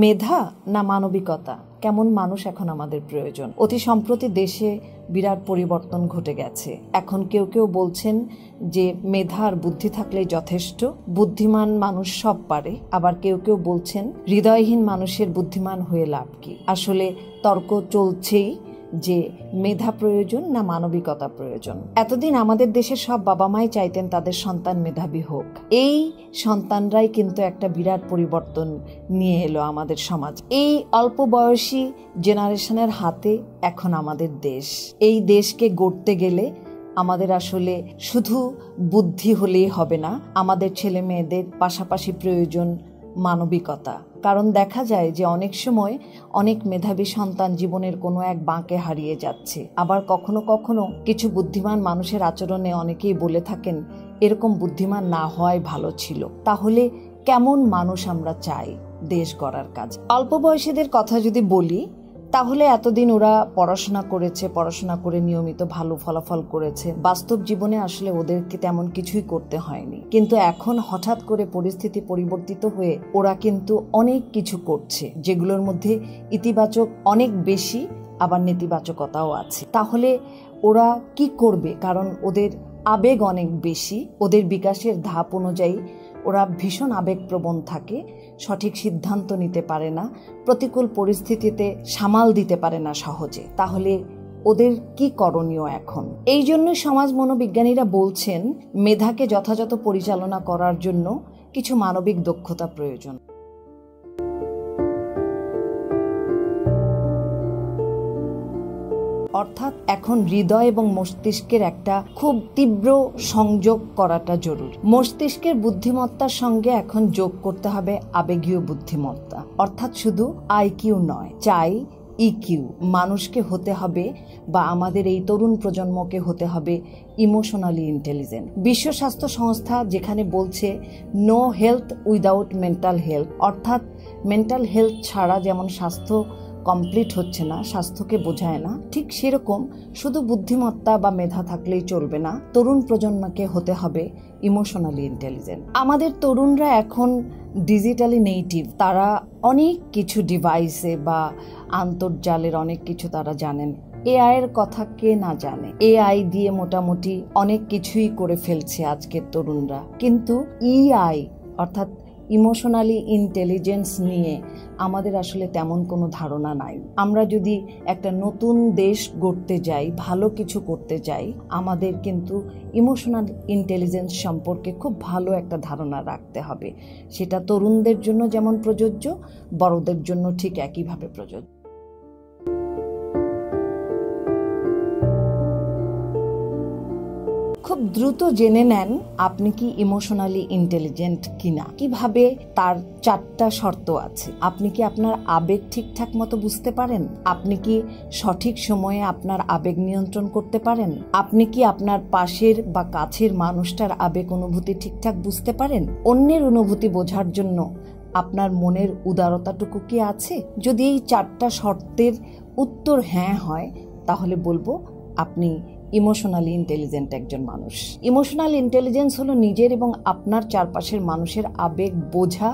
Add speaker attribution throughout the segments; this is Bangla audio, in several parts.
Speaker 1: মেধা না মানবিকতা, কেমন মানুষ এখন আমাদের প্রয়োজন? অতি সম্প্রতি দেশে বিরাট পরিবর্তন ঘটে গেছে। এখন কেউ কেউ বলছেন যে মেধা আর বুদ্ধি থাকলেই যথেষ্ট, বুদ্ধিমান মানুষ সব পারে। আবার কেউ কেউ বলছেন হৃদয়হীন মানুষের বুদ্ধিমান হয়ে লাভ কি? আসলে তর্ক চলছেই যে মেধা প্রয়োজন না মানবিকতা প্রয়োজন। এতদিন আমাদের দেশের সব বাবা মাই চাইতেন তাদের সন্তান মেধাবী হোক। এই সন্তানরাই কিন্তু একটা বিরাট পরিবর্তন নিয়ে এলো আমাদের সমাজ। এই অল্প বয়সী জেনারেশনের হাতে এখন আমাদের দেশ। এই দেশকে গড়তে গেলে আমাদের আসলে শুধু বুদ্ধি হলেই হবে না, আমাদের ছেলে মেয়েদের পাশাপাশি প্রয়োজন মানবিকতা। কারণ দেখা যায় যে অনেক সময় অনেক মেধাবী সন্তান জীবনের কোনো এক বাঁকে হারিয়ে যাচ্ছে। আবার কখনো কখনো কিছু বুদ্ধিমান মানুষের আচরণে অনেকেই বলে থাকেন এরকম বুদ্ধিমান না হওয়াই ভালো ছিল। তাহলে কেমন মানুষ আমরা চাই দেশ গড়ার কাজ? অল্প বয়সীদের কথা যদি বলি, তাহলে এতদিন ওরা পড়াশোনা করেছে, পড়াশোনা করে নিয়মিত ভালো ফলাফল করেছে। বাস্তব জীবনে আসলে ওদেরকে তেমন কিছুই করতে হয়নি, কিন্তু এখন হঠাৎ করে পরিস্থিতি পরিবর্তিত হয়ে ওরা কিন্তু অনেক কিছু করছে, যেগুলোর মধ্যে ইতিবাচক অনেক বেশি, আবার নেতিবাচকতাও আছে। তাহলে ওরা কি করবে? কারণ ওদের আবেগ অনেক বেশি, ওদের বিকাশের ধাপ অনুযায়ী ওরা ভীষণ আবেগপ্রবণ থাকে, সঠিক সিদ্ধান্ত নিতে পারে না, প্রতিকূল পরিস্থিতিতে সামাল দিতে পারে না সহজে। তাহলে ওদের কি করণীয় এখন? এই জন্য সমাজ মনোবিজ্ঞানীরা বলছেন মেধাকে যথাযথ পরিচালনা করার জন্য কিছু মানবিক দক্ষতা প্রয়োজন। অর্থাৎ এখন হৃদয় এবং মস্তিষ্কের একটা খুব তীব্র সংযোগ করাটা জরুরি। মস্তিষ্কের বুদ্ধিমত্তার সঙ্গে এখন যোগ করতে হবে আবেগীয় বুদ্ধিমত্তা, অর্থাৎ শুধু আইকিউ নয়, চাই ইকিউ। মানুষকে হতে হবে, বা আমাদের এই তরুণ প্রজন্মকে হতে হবে ইমোশনালি ইন্টেলিজেন্ট। বিশ্ব স্বাস্থ্য সংস্থা যেখানে বলছে no health without mental health, অর্থাৎ মেন্টাল হেলথ ছাড়া যেমন স্বাস্থ্য কমপ্লিট হচ্ছে না, স্বাস্থ্যকে বোঝায় না, ঠিক সেরকম শুধু বুদ্ধিমত্তা বা মেধা থাকলেই চলবে না, তরুণ প্রজন্মকে হতে হবে ইমোশনালি ইন্টেলিজেন্ট। আমাদের তরুণরা এখন ডিজিটালি নেটিভ, তারা অনেক কিছু ডিভাইসে বা আন্তর্জালের অনেক কিছু তারা জানেন। এআই এর কথা কে না জানে? এআই দিয়ে মোটামুটি অনেক কিছুই করে ফেলছে আজকের তরুণরা, কিন্তু ইআই অর্থাৎ ইমোশনালি ইন্টেলিজেন্স নিয়ে আমাদের আসলে তেমন কোনো ধারণা নাই। আমরা যদি একটা নতুন দেশ গড়তে যাই, ভালো কিছু করতে যাই, আমাদের কিন্তু ইমোশনাল ইন্টেলিজেন্স সম্পর্কে খুব ভালো একটা ধারণা রাখতে হবে। সেটা তরুণদের জন্য যেমন প্রযোজ্য, বড়দের জন্য ঠিক একইভাবে প্রযোজ্য। খুব দ্রুত জেনে নেন আপনি কি ইমোশনালি ইন্টেলিজেন্ট কিনা। কিভাবে? তার 4টা শর্ত আছে। আপনি কি আপনার আবেগ ঠিকঠাক মতো বুঝতে পারেন? আপনি কি সঠিক সময়ে আপনার আবেগ নিয়ন্ত্রণ করতে পারেন? আপনি কি আপনার পাশের বা কাছের মানুষটার আবেগ অনুভূতি ঠিকঠাক বুঝতে পারেন? অন্যের অনুভূতি বোঝার জন্য আপনার মনের উদারতাটুকু কি আছে? যদি এই 4টা শর্তের উত্তর হ্যাঁ হয়, তাহলে বলবো আপনি ইমোশনালি ইন্টেলিজেন্ট একজন মানুষ। ইমোশনাল ইন্টেলিজেন্স হলো নিজের এবং আপনার চারপাশের মানুষের আবেগ বোঝা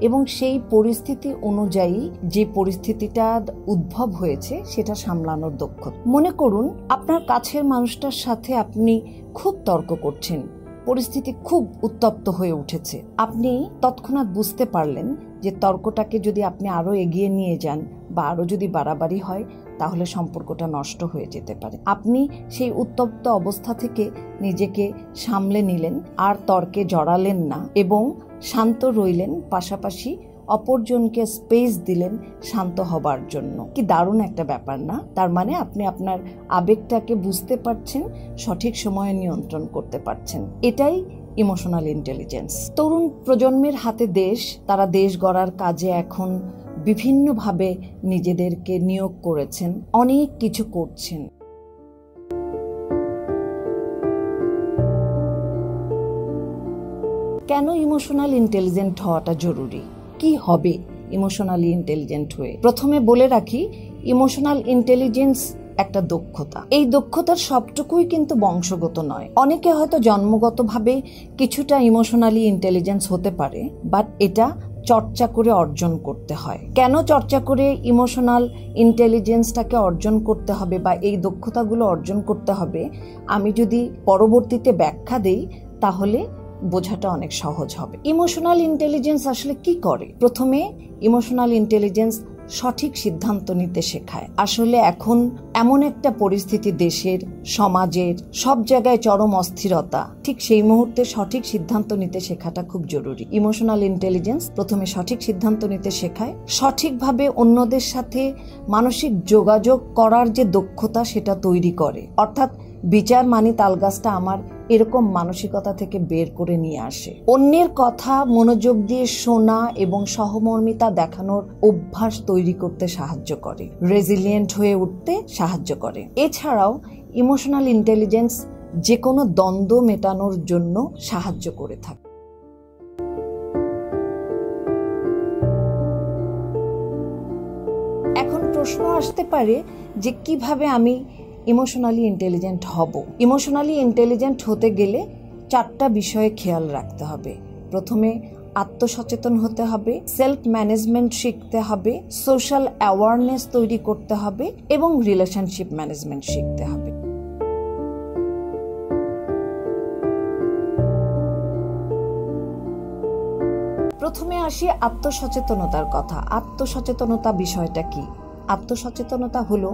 Speaker 1: এবং সেই পরিস্থিতি অনুযায়ী যে পরিস্থিতিটা উদ্ভব হয়েছে সেটা সামলানোর দক্ষতা। মনে করুন আপনার কাছের মানুষটার সাথে আপনি খুব তর্ক করছেন, পরিস্থিতি খুব উত্তপ্ত হয়ে উঠেছে। আপনি তৎক্ষণাৎ বুঝতে পারলেন যে তর্কটাকে যদি আপনি আরো এগিয়ে নিয়ে যান বা আরো যদি বাড়াবাড়ি হয়, তাহলে সম্পর্কটা নষ্ট হয়ে যেতে পারে। আপনি সেই উত্তপ্ত অবস্থা থেকে নিজেকে সামলে নিলেন, আর তর্কে জড়ালেন না এবং শান্ত রইলেন, পাশাপাশি অপরজনকে স্পেস দিলেন শান্ত হবার জন্য। কি দারুণ একটা ব্যাপার না? তার মানে আপনি আপনার আবেগটাকে বুঝতে পারছেন, সঠিক সময়ে নিয়ন্ত্রণ করতে পারছেন। এটাই ইমোশনাল ইন্টেলিজেন্স। তরুণ প্রজন্মের হাতে দেশ, তারা দেশ গড়ার কাজে এখন বিভিন্নভাবে নিজেদেরকে নিয়োগ করেছেন, অনেক কিছু করছেন। কেন ইমোশনাল ইন্টেলিজেন্ট হওয়াটা জরুরি? কি হবে ইমোশনালি ইন্টেলিজেন্ট হয়ে? প্রথমে বলে রাখি, ইমোশনাল ইন্টেলিজেন্স একটা দক্ষতা। এই দক্ষতার সবটুকুই কিন্তু বংশগত নয়। অনেকে হয়তো জন্মগতভাবে কিছুটা ইমোশনালি ইন্টেলিজেন্স হতে পারে, বাট এটা চর্চা করে অর্জন করতে হয়। কেন চর্চা করে ইমোশনাল ইন্টেলিজেন্সটাকে অর্জন করতে হবে বা এই দক্ষতাগুলো অর্জন করতে হবে, আমি যদি পরবর্তীতে ব্যাখ্যা দেই তাহলে বোঝাটা অনেক সহজ হবে। ইমোশনাল ইন্টেলিজেন্স আসলে কি করে? প্রথমে ইমোশনাল ইন্টেলিজেন্স সঠিক সিদ্ধান্ত নিতে শেখায়। আসলে এখন এমন একটা পরিস্থিতি দেশের, সমাজের, সব জায়গায় চরম অস্থিরতা, ঠিক সেই মুহূর্তে সঠিক সিদ্ধান্ত নিতে শেখাটা খুব জরুরি। ইমোশনাল ইন্টেলিজেন্স প্রথমে সঠিক সিদ্ধান্ত নিতে শেখায়, সঠিকভাবে অন্যদের সাথে মানসিক যোগাযোগ করার যে দক্ষতা সেটা তৈরি করে। অর্থাৎ বিচার মানি তালগাছটা আমার এরকম মানসিকতা থেকে বের করে নিয়ে আসে। অন্যের কথা মনোযোগ দিয়ে শোনা এবং সহমর্মিতা দেখানোর অভ্যাস তৈরি করতে সাহায্য করে, রেজিলিয়েন্ট হয়ে উঠতে সাহায্য করে। এছাড়াও ইমোশনাল ইন্টেলিজেন্স যে কোনো দ্বন্দ্ব মেটানোর জন্য সাহায্য করে থাকে। এখন প্রশ্ন আসতে পারে যে কিভাবে আমি ইমোশনালি ইন্টেলিজেন্ট হব। ইমোশনালি ইন্টেলিজেন্ট হতে গেলে 4টা বিষয়ে খেয়াল রাখতে হবে। প্রথমে আত্মসচেতন হতে হবে, সেলফ ম্যানেজমেন্ট শিখতে হবে, সোশ্যাল অ্যাওয়ারনেস তৈরি করতে হবে এবং রিলেশনশিপ ম্যানেজমেন্ট শিখতে হবে। প্রথমে আসি আত্মসচেতনতার কথা। আত্মসচেতনতা বিষয়টা কি? আত্মসচেতনতা হলো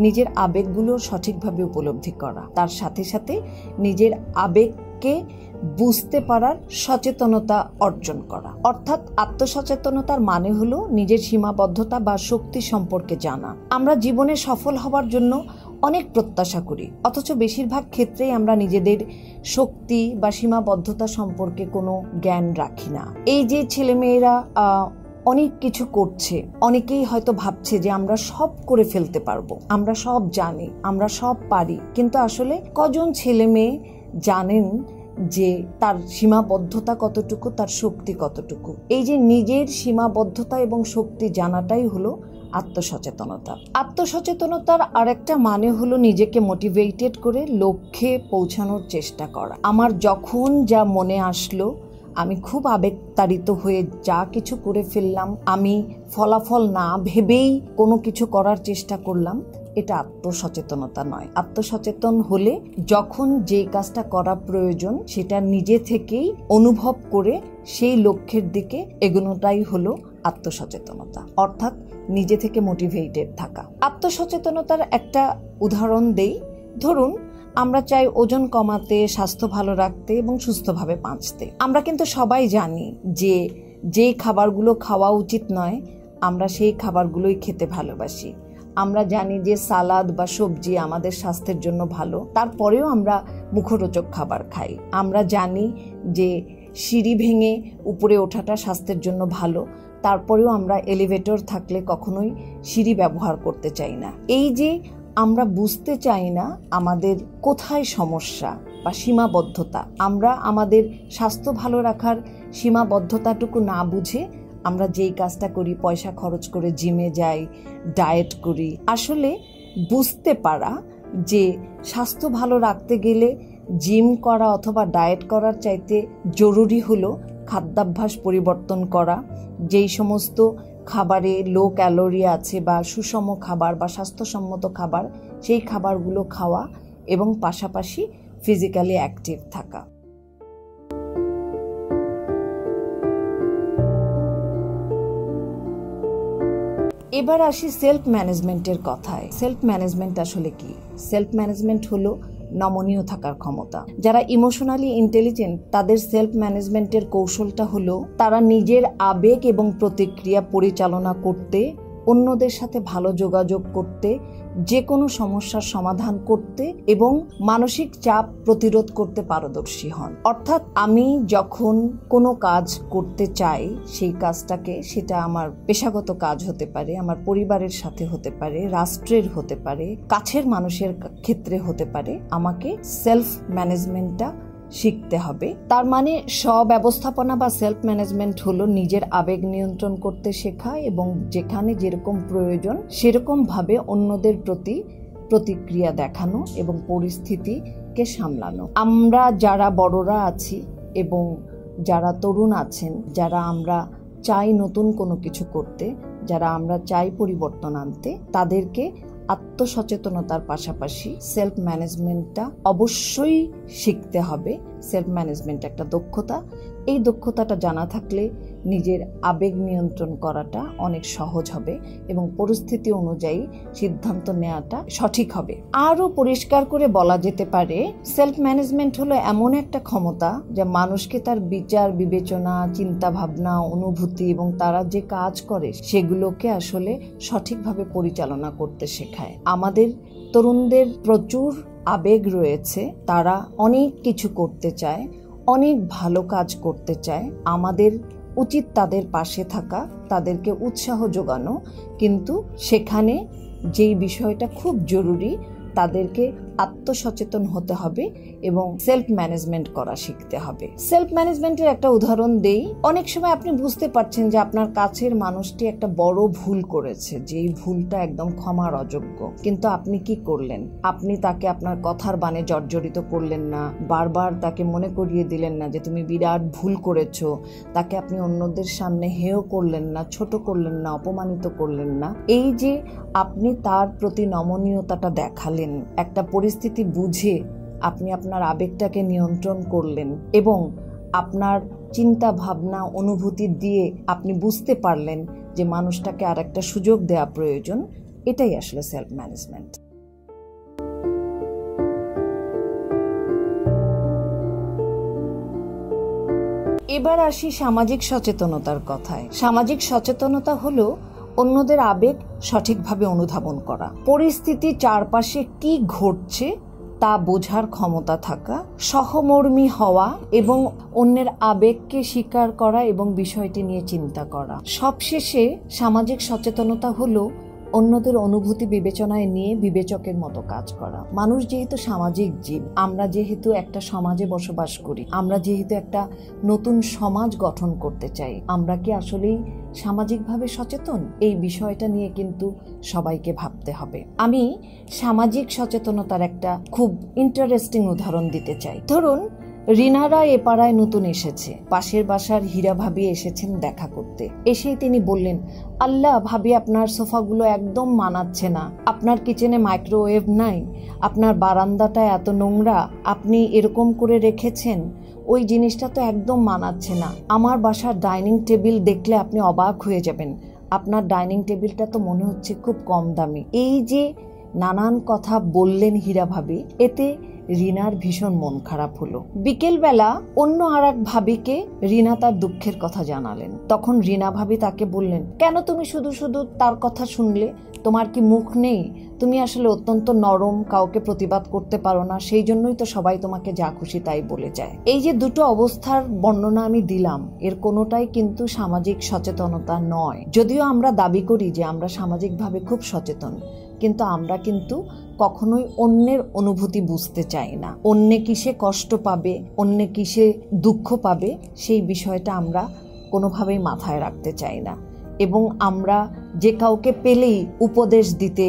Speaker 1: নিজের আবেগগুলো সঠিকভাবে উপলব্ধি করা, তার সাথে সাথে নিজের আবেগকে বুঝতে পারার সচেতনতা অর্জন করা। অর্থাৎ আত্মসচেতনতার মানে হলো নিজের সীমাবদ্ধতা বা শক্তি সম্পর্কে জানা। আমরা জীবনে সফল হবার জন্য অনেক প্রত্যাশা করি, অথচ বেশিরভাগ ক্ষেত্রেই আমরা নিজেদের শক্তি বা সীমাবদ্ধতা সম্পর্কে কোনো জ্ঞান রাখি না। এই যে ছেলেমেয়েরা অনেক কিছু করছে, অনেকেই হয়তো ভাবছে যে আমরা সব করে ফেলতে পারবো, আমরা সব জানি, আমরা সব পারি, কিন্তু আসলে কজন ছেলে মেয়ে জানেন যে তার সীমাবদ্ধতা কতটুকু, তার শক্তি কতটুকু? এই যে নিজের সীমাবদ্ধতা এবং শক্তি জানাটাই হলো আত্মসচেতনতা। আত্মসচেতনতার আরেকটা মানে হলো নিজেকে মোটিভেটেড করে লক্ষ্যে পৌঁছানোর চেষ্টা করা। আমার যখন যা মনে আসলো, আমি খুব আবেগতাড়িত হয়ে যা কিছু করে ফেললাম, আমি ফলাফল না ভেবেই কোনো কিছু করার চেষ্টা করলাম, এটা আত্মসচেতনতা নয়। আত্মসচেতন হলে যখন যে কাজটা করা প্রয়োজন সেটা নিজে থেকেই অনুভব করে সেই লক্ষ্যের দিকে এগোনোটাই হলো আত্মসচেতনতা, অর্থাৎ নিজে থেকে মোটিভেটেড থাকা। আত্মসচেতনতার একটা উদাহরণ দেই। ধরুন আমরা চাই ওজন কমাতে, স্বাস্থ্য ভালো রাখতে এবং সুস্থভাবে বাঁচতে। আমরা কিন্তু সবাই জানি যে যেই খাবারগুলো খাওয়া উচিত নয়, আমরা সেই খাবারগুলোই খেতে ভালোবাসি। আমরা জানি যে সালাদ বা সবজি আমাদের স্বাস্থ্যের জন্য ভালো, তারপরেও আমরা মুখরোচক খাবার খাই। আমরা জানি যে সিঁড়ি ভেঙে উপরে ওঠাটা স্বাস্থ্যের জন্য ভালো, তারপরেও আমরা এলিভেটর থাকলে কখনোই সিঁড়ি ব্যবহার করতে চাই না। এই যে আমরা বুঝতে চাই না আমাদের কোথায় সমস্যা বা সীমাবদ্ধতা, আমরা আমাদের স্বাস্থ্য ভালো রাখার সীমাবদ্ধতাটুকু না বুঝে আমরা যেই কাজটা করি, পয়সা খরচ করে জিমে যাই, ডায়েট করি। আসলে বুঝতে পারা যে স্বাস্থ্য ভালো রাখতে গেলে জিম করা অথবা ডায়েট করার চাইতে জরুরি হলো খাদ্যাভ্যাস পরিবর্তন করা। যেই সমস্ত খাবারে লো ক্যালোরি আছে বা সুষম খাবার বা স্বাস্থ্যসম্মত খাবার, সেই খাবারগুলো খাওয়া এবং পাশাপাশি ফিজিক্যালি অ্যাক্টিভ থাকা। এবার আসি সেলফ ম্যানেজমেন্টের কথায়। সেলফ ম্যানেজমেন্ট আসলে কি? সেলফ ম্যানেজমেন্ট হলো নমনীয় থাকার ক্ষমতা। যারা ইমোশনালি ইন্টেলিজেন্ট তাদের সেলফ ম্যানেজমেন্টের কৌশলটা হলো তারা নিজের আবেগ এবং প্রতিক্রিয়া পরিচালনা করতে, অন্যদের সাথে ভালো যোগাযোগ করতে, যে কোনো সমস্যার সমাধান করতে এবং মানসিক চাপ প্রতিরোধ করতে পারদর্শী হন। অর্থাৎ আমি যখন কোনো কাজ করতে চাই, সেই কাজটাকে, সেটা আমার পেশাগত কাজ হতে পারে, আমার পরিবারের সাথে হতে পারে, রাষ্ট্রের হতে পারে, কাছের মানুষের ক্ষেত্রে হতে পারে, আমাকে সেলফ ম্যানেজমেন্টটা শিখতে হবে। তার মানে স্বব্যবস্থাপনা বা সেলফ ম্যানেজমেন্ট হলো নিজের আবেগ নিয়ন্ত্রণ করতে শেখা এবং যেখানে যেরকম প্রয়োজন সেরকম ভাবে অন্যদের প্রতি প্রতিক্রিয়া দেখানো এবং পরিস্থিতিকে সামলানো। আমরা যারা বড়রা আছি এবং যারা তরুণ আছেন, যারা আমরা চাই নতুন কোনো কিছু করতে, যারা আমরা চাই পরিবর্তন আনতে, তাদেরকে আত্মসচেতনতার পাশাপাশি সেলফ ম্যানেজমেন্টটা অবশ্যই শিখতে হবে। সেলফ ম্যানেজমেন্ট একটা দক্ষতা। এই দক্ষতাটা জানা থাকলে নিজের আবেগ নিয়ন্ত্রণ করাটা অনেক সহজ হবে এবং পরিস্থিতি অনুযায়ী সিদ্ধান্ত নেওয়াটা সঠিক হবে। আরও পরিষ্কার করে বলা যেতে পারে, সেলফ ম্যানেজমেন্ট হলো এমন একটা ক্ষমতা যা মানুষকে তার বিচার বিবেচনা, চিন্তা ভাবনা, অনুভূতি এবং তারা যে কাজ করে সেগুলোকে আসলে সঠিকভাবে পরিচালনা করতে শেখায়। আমাদের তরুণদের প্রচুর আবেগ রয়েছে, তারা অনেক কিছু করতে চায়, অনেক ভালো কাজ করতে চায়। আমাদের উচিত তাদের পাশে থাকা, তাদেরকে উৎসাহ যোগানো, কিন্তু সেখানে যেই বিষয়টা খুব জরুরি, তাদেরকে আত্মসচেতন হতে হবে এবং সেলফ ম্যানেজমেন্ট করা শিখতে হবে। সেলফ ম্যানেজমেন্টের একটা উদাহরণ দেই। অনেক সময় আপনি বুঝতে পারছেন যে আপনার কাছের মানুষটি একটা বড় ভুল করেছে, যেই ভুলটা একদম ক্ষমার অযোগ্য, কিন্তু আপনি কি করলেন? আপনি তাকে আপনার কথার বাণে জর্জরিত করলেন না, বারবার তাকে মনে করিয়ে দিলেন না যে তুমি বিরাট ভুল করেছো, তাকে আপনি অন্যদের সামনে হেয় করলেন না, ছোট করলেন না, অপমানিত করলেন না। এই যে আপনি তার প্রতি নমনীয়তাটা দেখালেন, একটা পরিস্থিতি বুঝে আপনি আপনার আবেগটাকে নিয়ন্ত্রণ করলেন এবং আপনার চিন্তা ভাবনা অনুভূতি দিয়ে আপনি বুঝতে পারলেন যে মানুষটাকে আর একটা সুযোগ দেওয়া প্রয়োজন। এটাই আসলে সেলফ ম্যানেজমেন্ট। এবার আসি সামাজিক সচেতনতার কথায়। সামাজিক সচেতনতা হলো অন্যদের আবেগ সঠিকভাবে অনুধাবন করা, পরিস্থিতি চারপাশে কি ঘটছে তা বোঝার ক্ষমতা থাকা, সহমর্মী হওয়া এবং অন্যের আবেগকে স্বীকার করা এবং বিষয়টি নিয়ে চিন্তা করা। সবশেষে সামাজিক সচেতনতা হলো অন্যদের অনুভূতি বিবেচনায় নিয়ে বিবেচকের মতো কাজ করা। মানুষ যেহেতু সামাজিক জীব, আমরা যেহেতু একটা সমাজে বসবাস করি, আমরা যেহেতু একটা নতুন সমাজ গঠন করতে চাই, আমরা কি আসলেই সামাজিকভাবে সচেতন? এই বিষয়টা নিয়ে কিন্তু সবাইকে ভাবতে হবে। আমি সামাজিক সচেতনতার একটা খুব ইন্টারেস্টিং উদাহরণ দিতে চাই। ধরুন রিনারা এ পাড়ায় নতুন এসেছে, পাশের বাসার হীরা ভাবি এসেছেন দেখা করতে। এসেই তিনি বললেন, আল্লাহ ভাবি আপনার সোফাগুলো একদম মানাচ্ছে না, আপনার কিচেনে মাইক্রোওয়েভ নাই, আপনার বারান্দাটা এত নোংরা, আপনি এরকম করে রেখেছেন, ওই জিনিসটা তো একদম মানাচ্ছে না। আমার বাসার ডাইনিং টেবিল দেখলে আপনি অবাক হয়ে যাবেন, আপনার ডাইনিং টেবিলটা তো মনে হচ্ছে খুব কম দামি। এই যে নানান কথা বললেন হীরা ভাবি, এতে রিনার ভীষণ মন খারাপ হলো। বিকেলবেলা অন্য আর এক ভাবিকে রিনা তার দুঃখের কথা জানালেন। তখন রিনা ভাবি তাকে বললেন, কেন তুমি শুধু শুধু তার কথা শুনলে? তোমার কি মুখ নেই? তুমি আসলে অত্যন্ত নরম, কাউকে প্রতিবাদ করতে পারো না, সেই জন্যই তো সবাই তোমাকে যা খুশি তাই বলে যায়। এই যে দুটো অবস্থার বর্ণনা আমি দিলাম, এর কোনোটাই কিন্তু সামাজিক সচেতনতা নয়। যদিও আমরা দাবি করি যে আমরা সামাজিকভাবে খুব সচেতন, কিন্তু আমরা কিন্তু কখনোই অন্যের অনুভূতি বুঝতে চাই না। অন্যে কিসে কষ্ট পাবে, অন্যে কিসে দুঃখ পাবে, সেই বিষয়টা আমরা কোনোভাবেই মাথায় রাখতে চাই না এবং আমরা যে কাউকে পেলেই উপদেশ দিতে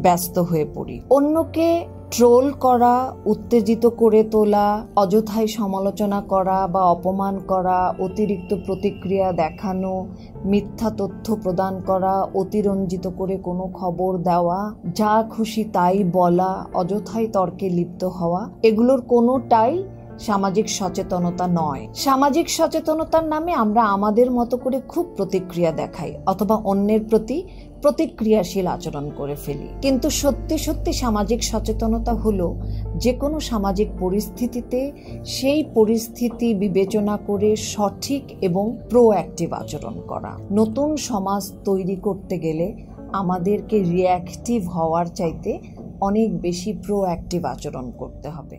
Speaker 1: ব্যস্ত হয়ে পড়ি। অন্যকে ট্রোল করা, উত্তেজিত করে তোলা, অযথায় সমালোচনা করা বা অপমান করা, অতিরিক্ত প্রতিক্রিয়া দেখানো, মিথ্যা তথ্য প্রদান করা, অতিরঞ্জিত করে কোনো খবর দেওয়া, যা খুশি তাই বলা, অযথায় তর্কে লিপ্ত হওয়া, এগুলোর কোনোটাই সামাজিক সচেতনতা নয়। সামাজিক সচেতনতার নামে আমরা আমাদের মতো করে খুব প্রতিক্রিয়া দেখাই অথবা অন্যের প্রতি প্রতিক্রিয়াশীল আচরণ করে ফেলি। কিন্তু সত্যি সত্যি সামাজিক সচেতনতা হলো যে কোনো সামাজিক পরিস্থিতিতে সেই পরিস্থিতি বিবেচনা করে সঠিক এবং প্রোঅ্যাক্টিভ আচরণ করা। নতুন সমাজ তৈরি করতে গেলে আমাদেরকে রিঅ্যাক্টিভ হওয়ার চাইতে অনেক বেশি প্রোঅ্যাক্টিভ আচরণ করতে হবে।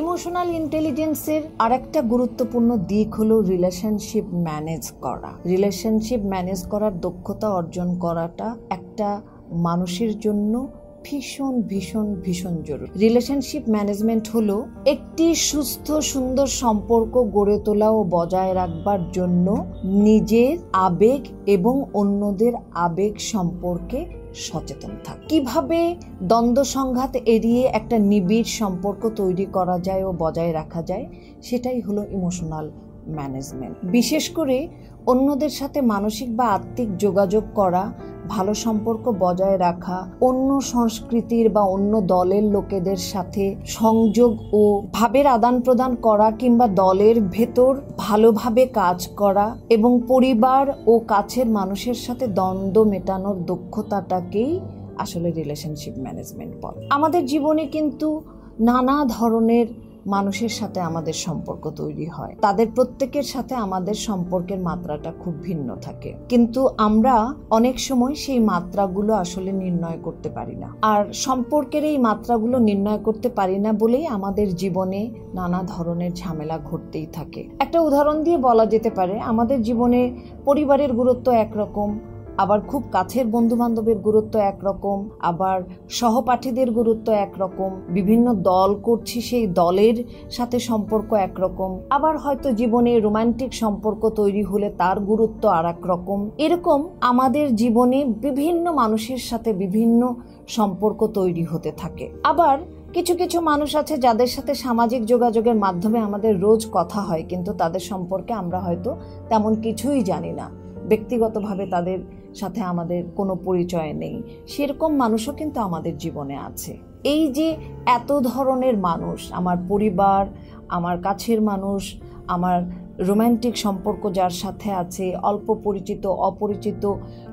Speaker 1: ইমোশনাল ইন্টেলিজেন্সের আরেকটা গুরুত্বপূর্ণ দিক হলো রিলেশনশিপ ম্যানেজ করা। রিলেশনশিপ ম্যানেজ করার দক্ষতা অর্জন করাটা একটা মানুষের জন্য ভীষণ ভীষণ ভীষণ জরুরি। রিলেশনশিপ ম্যানেজমেন্ট হলো একটি সুস্থ সুন্দর সম্পর্ক গড়ে তোলা ও বজায় রাখবার জন্য নিজের আবেগ এবং অন্যদের আবেগ সম্পর্কে সচেতন থাক। কিভাবে দ্বন্দ্ব সংঘাত এড়িয়ে একটা নিবিড় সম্পর্ক তৈরি করা যায় ও বজায় রাখা যায়, সেটাই হলো ইমোশনাল ম্যানেজমেন্ট। বিশেষ করে অন্যদের সাথে মানসিক বা আত্মিক যোগাযোগ করা, ভালো সম্পর্ক বজায় রাখা, অন্য সংস্কৃতির বা অন্য দলের লোকেদের সাথে সংযোগ ও ভাবের আদান প্রদান করা, কিংবা দলের ভেতর ভালোভাবে কাজ করা এবং পরিবার ও কাছের মানুষের সাথে দ্বন্দ্ব মেটানোর দক্ষতাটাকেই আসলে রিলেশনশিপ ম্যানেজমেন্ট বলে। আমাদের জীবনে কিন্তু নানা ধরনের মানুষের সাথে আমাদের সম্পর্ক তৈরি হয়। তাদের প্রত্যেকের সাথে আমাদের সম্পর্কের মাত্রাটা খুব ভিন্ন থাকে, কিন্তু আমরা অনেক সময় সেই মাত্রাগুলো আসলে নির্ণয় করতে পারি না। আর সম্পর্কের এই মাত্রাগুলো নির্ণয় করতে পারি না বলেই আমাদের জীবনে নানা ধরনের ঝামেলা ঘটতেই থাকে। একটা উদাহরণ দিয়ে বলা যেতে পারে, আমাদের জীবনে পরিবারের গুরুত্ব একরকম, আবার খুব কাছের বন্ধু বান্ধবের গুরুত্ব একরকম, আবার সহপাঠীদের গুরুত্ব একরকম, বিভিন্ন দল করছি সেই দলের সাথে সম্পর্ক একরকম, আবার হয়তো জীবনে রোমান্টিক সম্পর্ক তৈরি হলে তার গুরুত্ব আর এক রকম। এরকম আমাদের জীবনে বিভিন্ন মানুষের সাথে বিভিন্ন সম্পর্ক তৈরি হতে থাকে। আবার কিছু কিছু মানুষ আছে যাদের সাথে সামাজিক যোগাযোগের মাধ্যমে আমাদের রোজ কথা হয়, কিন্তু তাদের সম্পর্কে আমরা হয়তো তেমন কিছুই জানি না, ব্যক্তিগতভাবে তাদের সাথে আমাদের কোনো পরিচয় নেই। সেরকম মানুষও কিন্তু আমাদের জীবনে আছে। এই যে এত ধরনের মানুষ, আমার পরিবার, আমার কাছের মানুষ, আমার রোমান্টিক সম্পর্ক যার সাথে আছে, অল্প পরিচিত অপরিচিত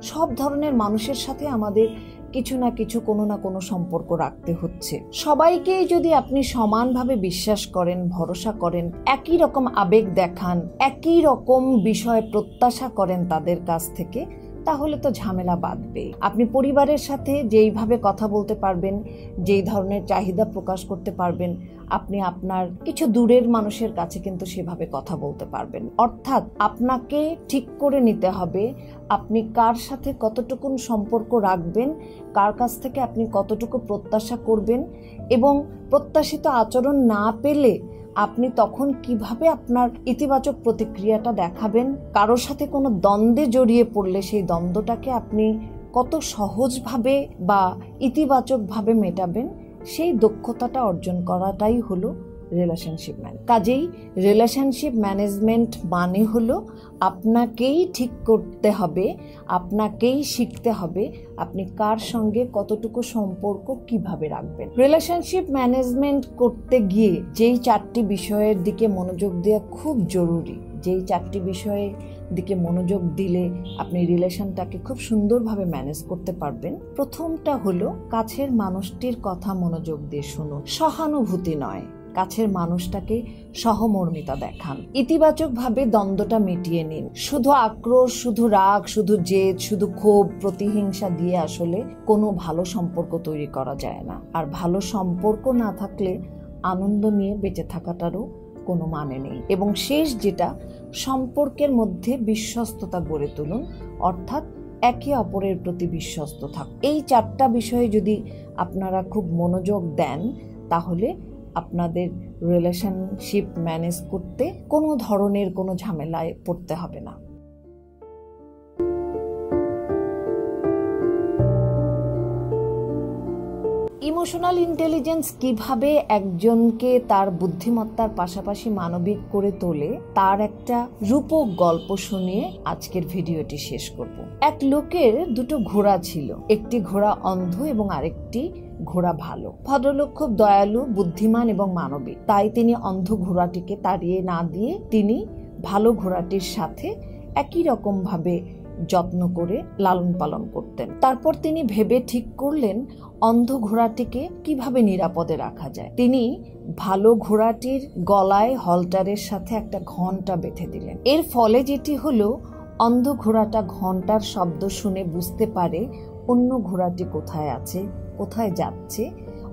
Speaker 1: সব ধরনের মানুষের সাথে আমাদের কিছু না কিছু কোনো না কোনো সম্পর্ক রাখতে হচ্ছে। সবাইকেই যদি আপনি সমানভাবে বিশ্বাস করেন, ভরসা করেন, একই রকম আবেগ দেখান, একই রকম বিষয় প্রত্যাশা করেন তাদের কাছ থেকে, তাহলে তো ঝামেলা বাঁধবে। আপনি পরিবারের সাথে যেইভাবে কথা বলতে পারবেন, যেই ধরনের চাহিদা প্রকাশ করতে পারবেন, আপনি আপনার কিছু দূরের মানুষের কাছে কিন্তু সেভাবে কথা বলতে পারবেন। অর্থাৎ আপনাকে ঠিক করে নিতে হবে আপনি কার সাথে কতটুকু সম্পর্ক রাখবেন, কার কাছ থেকে আপনি কতটুকু প্রত্যাশা করবেন, এবং প্রত্যাশিত আচরণ না পেলে আপনি তখন কিভাবে আপনার ইতিবাচক প্রতিক্রিয়াটা দেখাবেন। কারোর সাথে কোনো দ্বন্দ্বে জড়িয়ে পড়লে সেই দ্বন্দ্বটাকে আপনি কত সহজভাবে বা ইতিবাচকভাবে মেটাবেন, সেই দক্ষতাটা অর্জন করাটাই হলো রিলেশনশিপ ম্যানেজমেন্ট। কাজেই রিলেশনশিপ ম্যানেজমেন্ট মানে হলো আপনাকেই ঠিক করতে হবে, আপনাকেই শিখতে হবে আপনি কার সঙ্গে কতটুকু সম্পর্ক কিভাবে রাখবেন। রিলেশনশিপ ম্যানেজমেন্ট করতে গিয়ে যেই 4টি বিষয়ের দিকে মনোযোগ দেওয়া খুব জরুরি, যেই 4টি বিষয়ের দিকে মনোযোগ দিলে আপনি রিলেশনটাকে খুব সুন্দরভাবে ম্যানেজ করতে পারবেন। প্রথমটা হলো কাছের মানুষটির কথা মনোযোগ দিয়ে শুনুন। সহানুভূতি নয়, কাছের মানুষটাকে সহমর্মিতা দেখান। ইতিবাচকভাবে দ্বন্দ্বটা মিটিয়ে নিন। শুধু আক্রোশ, শুধু রাগ, শুধু জেদ, শুধু ক্ষোভ, প্রতিহিংসা দিয়ে আসলে কোনো ভালো সম্পর্ক তৈরি করা যায় না। আর ভালো সম্পর্ক না থাকলে আনন্দ নিয়ে বেঁচে থাকাটারও কোনো মানে নেই। এবং শেষ যেটা, সম্পর্কের মধ্যে বিশ্বস্ততা গড়ে তুলুন, অর্থাৎ একে অপরের প্রতি বিশ্বস্ত থাকুন। এই 4টা বিষয়ে যদি আপনারা খুব মনোযোগ দেন, তাহলে আপনাদের রিলেশনশিপ ম্যানেজ করতে কোনো ধরনের কোনো ঝামেলায় পড়তে হবে না। ইমোশনাল ইন্টেলিজেন্স কিভাবে একজনকে তার বুদ্ধিমত্তার পাশাপাশি মানবিক করে তোলে, তার একটা রূপক গল্প শুনিয়ে আজকের ভিডিওটি শেষ করব। এক লোকের 2টো ঘোড়া ছিল। একটি ঘোড়া অন্ধ এবং আরেকটি ঘোড়া ভালো। ভদ্রলোক খুব দয়ালু, বুদ্ধিমান এবং মানবিক। তাই তিনি অন্ধ ঘোড়াটিকে তাড়িয়ে না দিয়ে তিনি ভালো ঘোড়াটির সাথে একই রকম ভাবে যত্ন করে লালন পালন করতেন। তারপর তিনি ভেবে ঠিক করলেন অন্ধ ঘোড়াটিকে কিভাবে নিরাপদে রাখা যায়। তিনি ভালো ঘোড়াটির গলায় হলটারের সাথে একটা ঘন্টা বেঁধে দিলেন। এর ফলে যেটি হলো, অন্ধ ঘোড়াটা ঘন্টার শব্দ শুনে বুঝতে পারে অন্য ঘোড়াটি কোথায় আছে, কোথায় যাচ্ছে।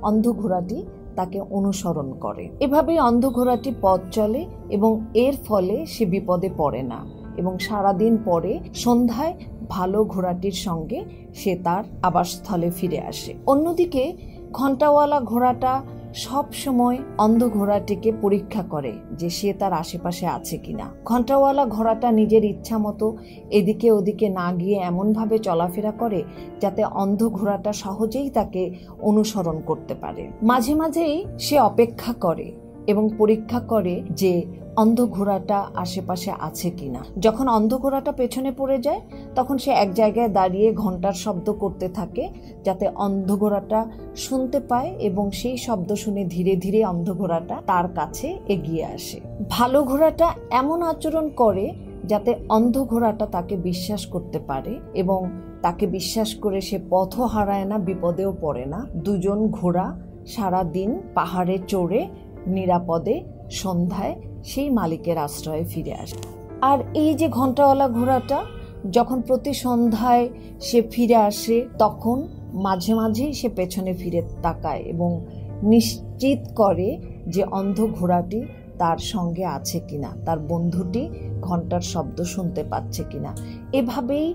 Speaker 1: অন্ধ ঘোড়াটি তাকে অনুসরণ করে। এভাবেই অন্ধ ঘোড়াটি পথ চলে এবং এর ফলে সে বিপদে পড়ে না এবং সারাদিন পরে সন্ধ্যায় ভালো ঘোড়াটির সঙ্গে সে তার আবাসস্থলে ফিরে আসে। অন্যদিকে ঘণ্টাওয়ালা ঘোড়াটা সব সময় অন্ধ ঘোড়াটিকে পরীক্ষা করে যে সে তার আশেপাশে আছে কিনা। ঘন্টাওয়ালা ঘোড়াটা নিজের ইচ্ছা মতো এদিকে ওদিকে না গিয়ে এমনভাবে চলাফেরা করে যাতে অন্ধ ঘোড়াটা সহজেই তাকে অনুসরণ করতে পারে। মাঝে মাঝেই সে অপেক্ষা করে এবং পরীক্ষা করে যে অন্ধ ঘোড়াটা আশেপাশে আছে কিনা। যখন অন্ধ ঘোড়াটা পেছনে পড়ে যায় তখন সে এক জায়গায় দাঁড়িয়ে ঘন্টার শব্দ করতে থাকে যাতে অন্ধ ঘোড়াটা শুনতে পায় এবং সেই শব্দ শুনে ধীরে ধীরে অন্ধ ঘোড়াটা তার কাছে এগিয়ে আসে। ভালো ঘোড়াটা এমন আচরণ করে যাতে অন্ধ ঘোড়াটা তাকে বিশ্বাস করতে পারে এবং তাকে বিশ্বাস করে সে পথও হারায় না, বিপদেও পড়ে না। দুজন ঘোড়া সারা দিন পাহাড়ে চড়ে নিরাপদে সন্ধ্যায় সেই মালিকের আশ্রয়ে ফিরে আসে। আর এই যে ঘন্টাওয়ালা ঘোড়াটা যখন প্রতি সন্ধ্যায় সে ফিরে আসে তখন মাঝে মাঝেই সে পেছনে ফিরে তাকায় এবং নিশ্চিত করে যে অন্ধ ঘোড়াটি তার সঙ্গে আছে কিনা, তার বন্ধুটি ঘন্টার শব্দ শুনতে পাচ্ছে কিনা। এভাবেই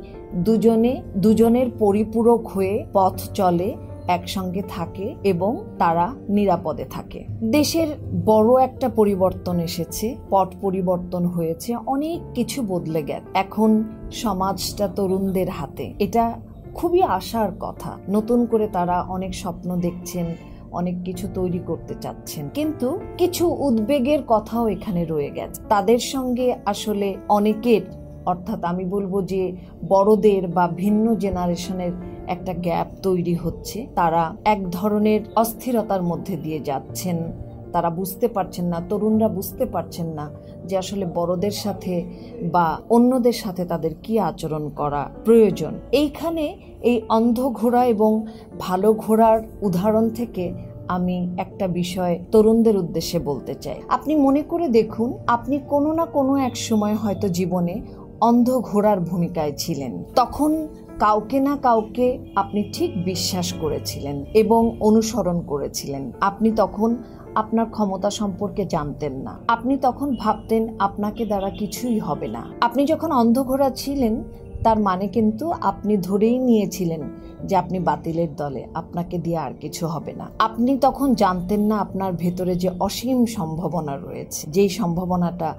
Speaker 1: দুজনের পরিপূরক হয়ে পথ চলে, একসঙ্গে থাকে এবং তারা নিরাপদে থাকে। দেশের বড় একটা পরিবর্তন এসেছে, পট পরিবর্তন হয়েছে, অনেক কিছু বদলে গেছে। এখন সমাজটা তরুণদের হাতে, এটা খুবই আশার কথা। নতুন করে তারা অনেক স্বপ্ন দেখছেন, অনেক কিছু তৈরি করতে চাচ্ছেন, কিন্তু কিছু উদ্বেগের কথাও এখানে রয়ে গেছে। তাদের সঙ্গে আসলে অনেকের, অর্থাৎ আমি বলবো যে বড়দের বা ভিন্ন জেনারেশনের একটা গ্যাপ তৈরি হচ্ছে। তারা এক ধরনের অস্থিরতার মধ্যে দিয়ে যাচ্ছেন। তারা বুঝতে পারছেন না, তরুণরা বুঝতে পারছেন না যে আসলে বড়দের সাথে বা অন্যদের সাথে তাদের কি আচরণ করা প্রয়োজন। এইখানে এই অন্ধ ঘোড়া এবং ভালো ঘোড়ার উদাহরণ থেকে আমি একটা বিষয় তরুণদের উদ্দেশ্যে বলতে চাই। আপনি মনে করে দেখুন, আপনি কোনো না কোনো এক সময় হয়তো জীবনে অন্ধ ঘোড়ার ভূমিকায় ছিলেন। তখন কাউকে না কাউকে আপনি ঠিক বিশ্বাস করেছিলেন এবং অনুসরণ করেছিলেন। আপনি তখন আপনার ক্ষমতা সম্পর্কে জানতেন না। আপনি তখন ভাবতেন আপনাকে দ্বারা কিছুই হবে না। আপনি যখন অন্ধ ঘোড়া ছিলেন তার মানে কিন্তু আপনি ধরেই নিয়েছিলেন যে আপনি বাতিলের দলে, আপনাকে দিয়ে আর কিছু হবে না। আপনি তখন জানতেন না আপনার ভেতরে যে অসীম সম্ভাবনা রয়েছে, যেই সম্ভাবনাটা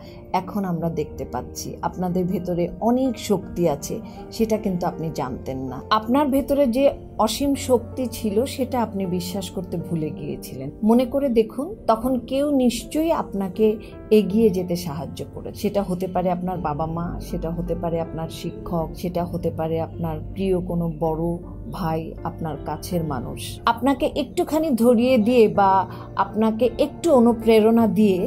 Speaker 1: এখন আমরা দেখতে পাচ্ছি। আপনাদের ভেতরে অনেক শক্তি আছে, সেটা কিন্তু আপনি জানতেন না। আপনার ভেতরে যে অসীম শক্তি ছিল সেটা আপনি বিশ্বাস করতে ভুলে গিয়েছিলেন। মনে করে দেখুন, তখন কেউ নিশ্চয়ই আপনাকে এগিয়ে যেতে সাহায্য করে। সেটা হতে পারে আপনার বাবা মা, সেটা হতে পারে আপনার শিক্ষক, সেটা হতে পারে আপনার প্রিয় কোনো বড় ভাই, আপনার কাছের মানুষ। আপনাকে একটুখানি ধরিয়ে দিয়ে বা আপনাকে একটু অনুপ্রেরণা দিয়ে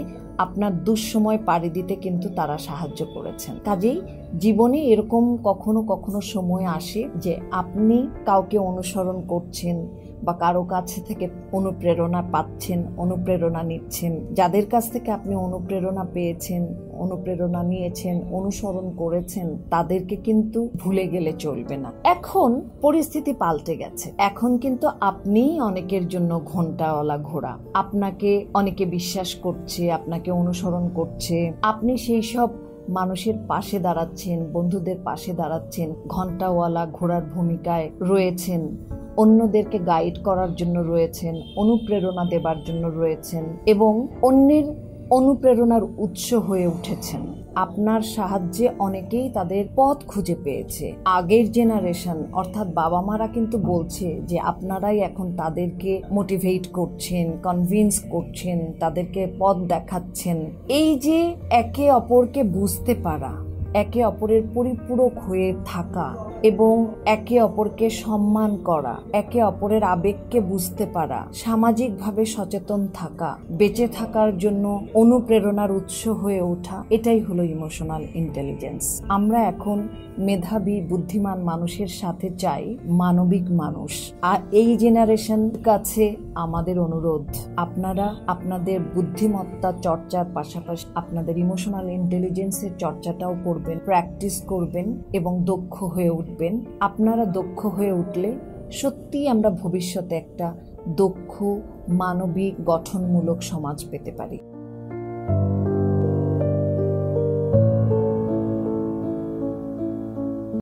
Speaker 1: আপনার দুঃসময় পাড়ি দিতে কিন্তু তারা সাহায্য করেছেন। কাজেই জীবনে এরকম কখনো কখনো সময় আসে যে আপনি কাউকে অনুসরণ করছেন বা কারো কাছে থেকে অনুপ্রেরণা পাচ্ছেন, অনুপ্রেরণা নিচ্ছেন। যাদের কাছ থেকে আপনি অনুপ্রেরণা পেয়েছেন, অনুপ্রেরণা নিয়েছেন, অনুসরণ করেছেন, তাদেরকে কিন্তু ভুলে গেলে চলবে না। এখন পরিস্থিতি পাল্টে গেছে। এখন কিন্তু আপনিই অনেকের জন্য ঘন্টাওয়ালা ঘোড়া। আপনাকে অনেকে বিশ্বাস করছে, আপনাকে অনুসরণ করছে। আপনি সেই সব মানুষের পাশে দাঁড়াচ্ছেন, বন্ধুদের পাশে দাঁড়াচ্ছেন, ঘন্টাওয়ালা ঘোড়ার ভূমিকায় রয়েছেন, অন্যদেরকে গাইড করার জন্য রয়েছেন, অনুপ্রেরণা দেবার জন্য রয়েছেন এবং অন্যের অনুপ্রেরণার উৎস হয়ে উঠেছেন। আপনার সাহায্যে অনেকেই তাদের পথ খুঁজে পেয়েছে। আগের জেনারেশন অর্থাৎ বাবা মারা কিন্তু বলছে যে আপনারাই এখন তাদেরকে মোটিভেট করছেন, কনভিন্স করছেন, তাদেরকে পথ দেখাচ্ছেন। এই যে একে অপরকে বুঝতে পারা, একে অপরের পরিপূরক হয়ে থাকা এবং একে অপরকে সম্মান করা, একে অপরের আবেগকে বুঝতে পারা, সামাজিকভাবে সচেতন থাকা, বেঁচে থাকার জন্য অনুপ্রেরণার উৎস হয়ে ওঠা, এটাই হলো ইমোশনাল ইন্টেলিজেন্স। আমরা এখন মেধাবী বুদ্ধিমান মানুষের সাথে চাই মানবিক মানুষ। আর এই জেনারেশন কাছে আমাদের অনুরোধ, আপনারা আপনাদের বুদ্ধিমত্তা চর্চার পাশাপাশি আপনাদের ইমোশনাল ইন্টেলিজেন্সের চর্চাটাও করবেন, প্র্যাকটিস করবেন এবং দক্ষ হয়ে উঠবেন। আপনারা দক্ষ হয়ে উঠলে সত্যিই আমরা ভবিষ্যতে একটা দক্ষ মানবিক গঠনমূলক সমাজ পেতে পারি।